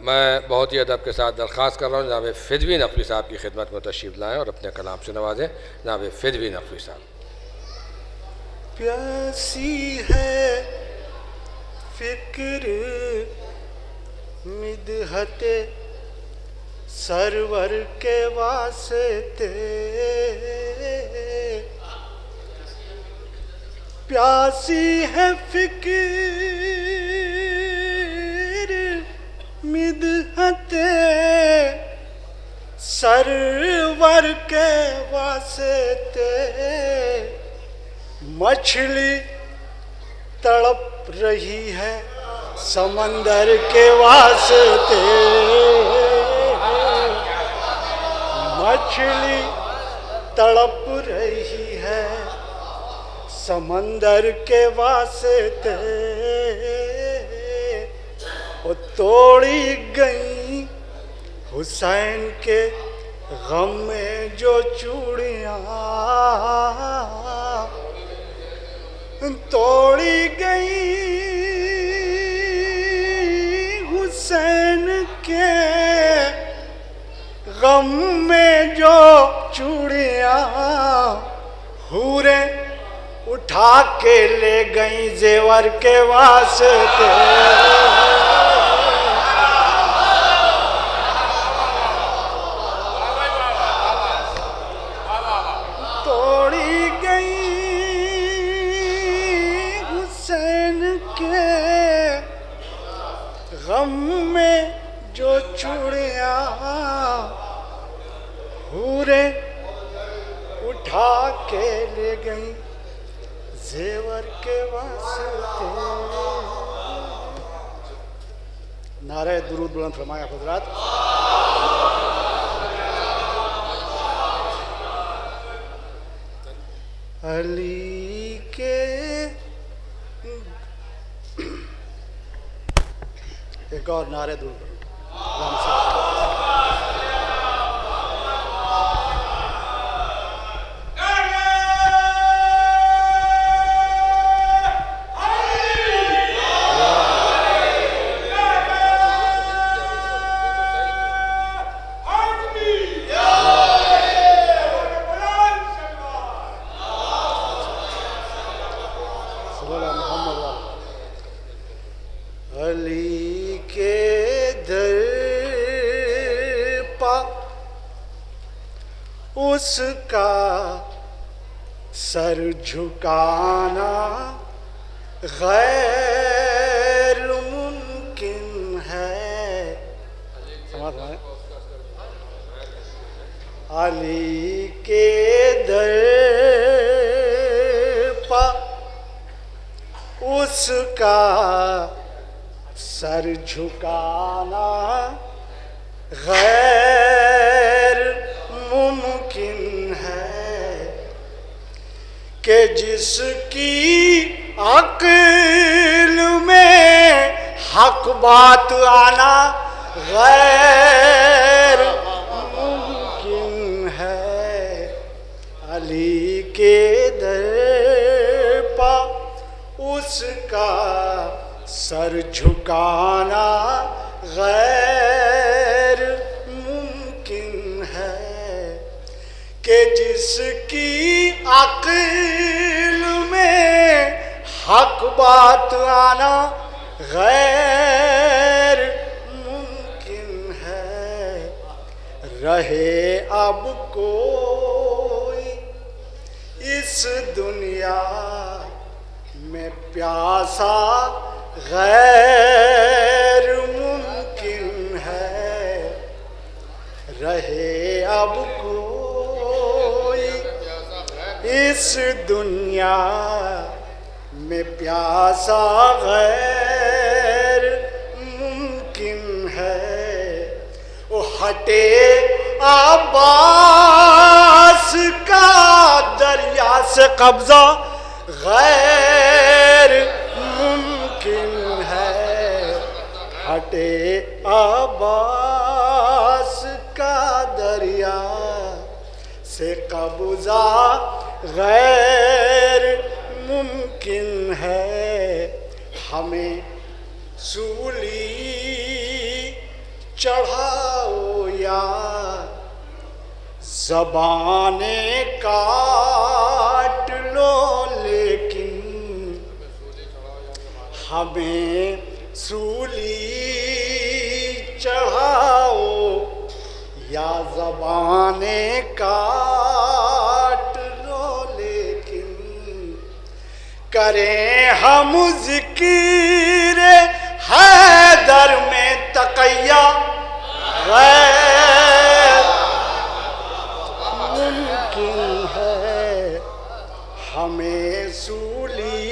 میں بہت ہی ادب کے ساتھ درخواست کر رہا ہوں جناب فدوی نقوی صاحب کی خدمت میں تشریف لائیں اور اپنے کلام سے نوازیں. جناب فدوی نقوی صاحب. پیاسی ہے فکر مدحت سرور کے واسطے، پیاسی ہے فکر مدحت سرور کے واسطے، مچھلی تڑپ رہی ہے سمندر کے واسطے، مچھلی تڑپ رہی ہے سمندر کے واسطے، وہ توڑی گئی حسین کے غم میں جو چوڑیاں، توڑی گئی حسین کے غم میں جو چوڑیاں، حوریں اٹھا کے لے گئیں زیور کے واسطے، توڑی گئی حسین کے غم میں جو چوڑیاں، حوریں اٹھا کے لے گئیں زیور کے واسطے. نعرہ درود بلند فرمایا حضرات. علی کے ایک اور نعرہ درود بلند. علی کے در پا اس کا سر جھکانا غیر ممکن ہے. علی کے در پا اس کا سر جھکانا غیر ممکن ہے کہ جس کی عقل میں حق بات آنا غیر ممکن ہے. علی کے در پا اس کا سر جھکانا غیر ممکن ہے کہ جس کی عقل میں حق بات آنا غیر ممکن ہے. رہے اب کوئی اس دنیا میں پیاسا غیر ممکن ہے. رہے اب کوئی اس دنیا میں پیاسا غیر ممکن ہے. وہ ہٹے عباس کا دریا سے قبضہ غیر ممکن ہے. ہٹے عباس کا دریا سے قبضہ غیر ممکن ہے. ہمیں سولی چڑھاؤ یا زبانیں کاٹ لو، لیکن ہمیں سولی چڑھاؤ یا زبانیں کاٹ لو، لیکن کریں ہم ذکر حیدر میں تقیہ غیر ممکن ہے، ہمیں سولی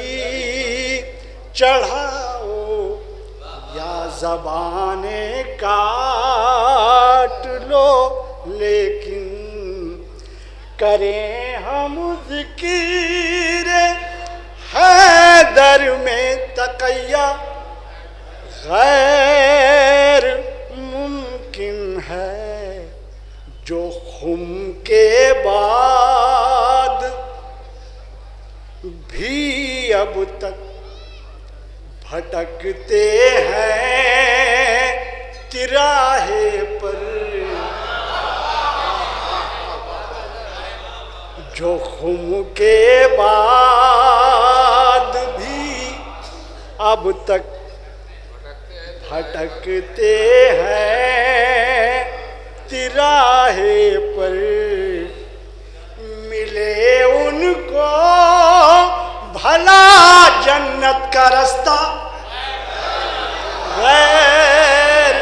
چڑھاؤ یا زبانیں کاٹ لو، لیکن کریں ہم ذکر حیدر میں تقیہ غیر ممکن ہے، جو خم کے بعد بھی اب تک بھٹکتے ہیں تراہے پر، جو خم کے بعد بھی اب تک بھٹکتے ہیں تراہے پر، ملے ان کو بھلا جنت کا رستہ غیر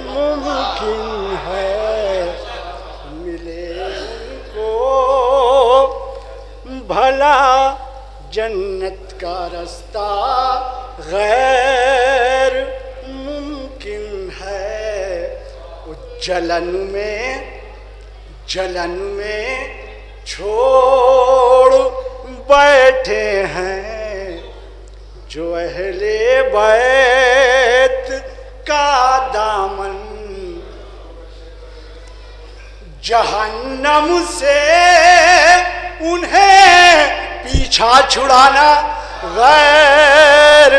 ممکن ہے، ملے ان کو بھلا جنت کا رستہ غیر ممکن ہے، جلن میں چھوڑ بیٹھے ہیں جو اہل بیت کا دامن، جہنم سے انہیں پیچھا چھڑانا غیر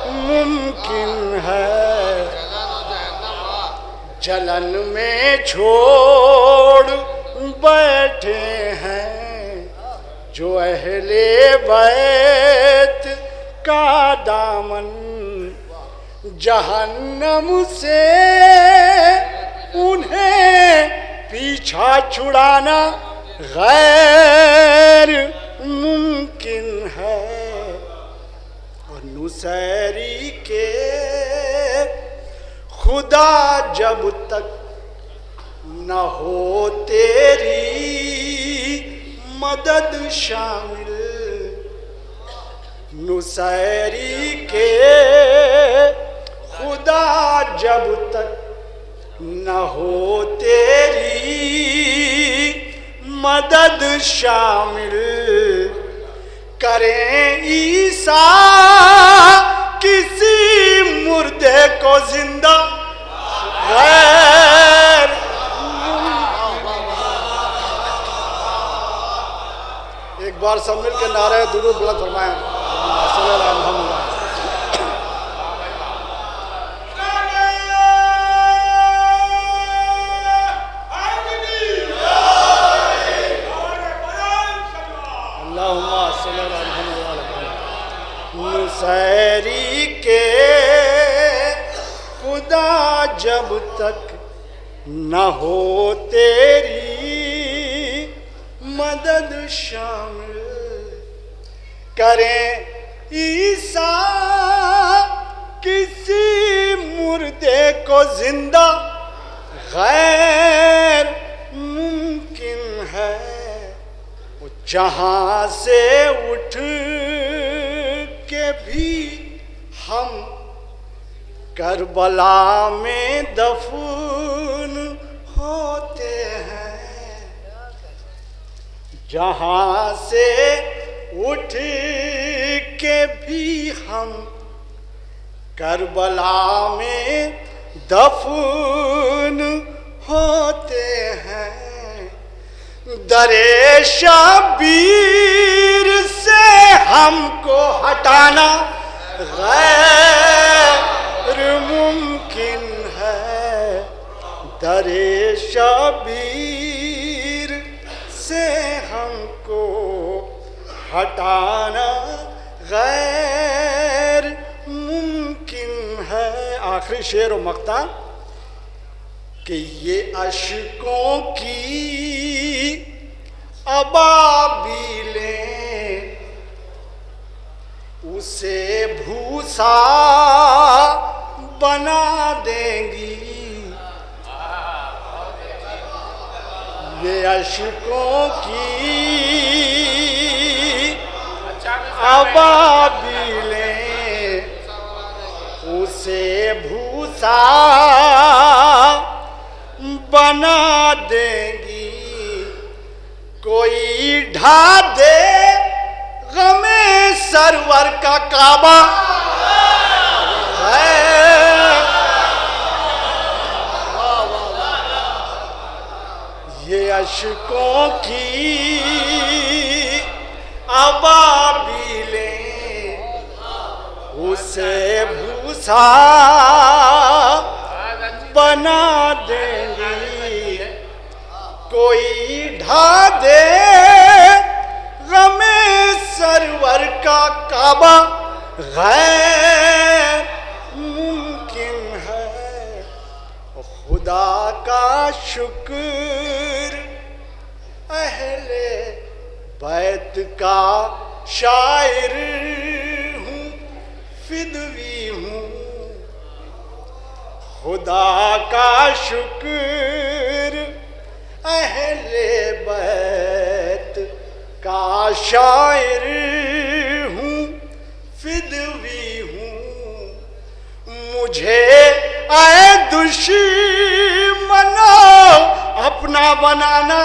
ممکن ہے، جلن میں چھوڑ بیٹھے ہیں جو اہل بیت کا دامن، جہنم سے انہیں پیچھا چھڑانا غیر ممکن ہے، اور نصیری کے خدا جب تک نہ ہو تیری مدد شامل، نصیری کے خدا جب تک نہ ہو تیری مدد شامل، کریں عیسیٰ کسی مردے کو زندہ غیر ایک بار سب مل کے نعرہ درود بلند فرمائیں، صلی اللہ علیہ وسلم۔ نصیری کے خدا جب تک نہ ہو تیری مدد شامل، کریں عیسیٰ کسی مردے کو زندہ غیر ممکن ہے، وہ جہاں سے اٹھ کے بھی ہم کربلا میں دفن ہوتے ہیں، جہاں سے اٹھ کے بھی ہم کربلا میں دفن ہوتے ہیں، در شبیر سے ہم کو ہٹانا غیر ممکن ہے، در شبیر سے ہم کو ہٹانا غیر ممکن ہے. آخری شعر و مقطع کہ یہ اشکوں کی ابابیلیں اسے بھوسا بنا دیں گی. یہ اشکوں کی ابابیلیں اسے بھوسا بنا دیں گی. کوئی ڈھا دے غم سرور کا کعبہ ہے. یہ اشکوں کی ابابیلیں اسے بھوسا بنا دیں گی. کوئی ڈھا دے غم سرور کا کعبہ غیر ممکن ہے. خدا کا شکر اہل بیت کا شاعر ہوں فدوی ہوں. خدا کا شکر اہل بیت کا شاعر ہوں فدوی ہوں. مجھے اے دشمنو اپنا بنانا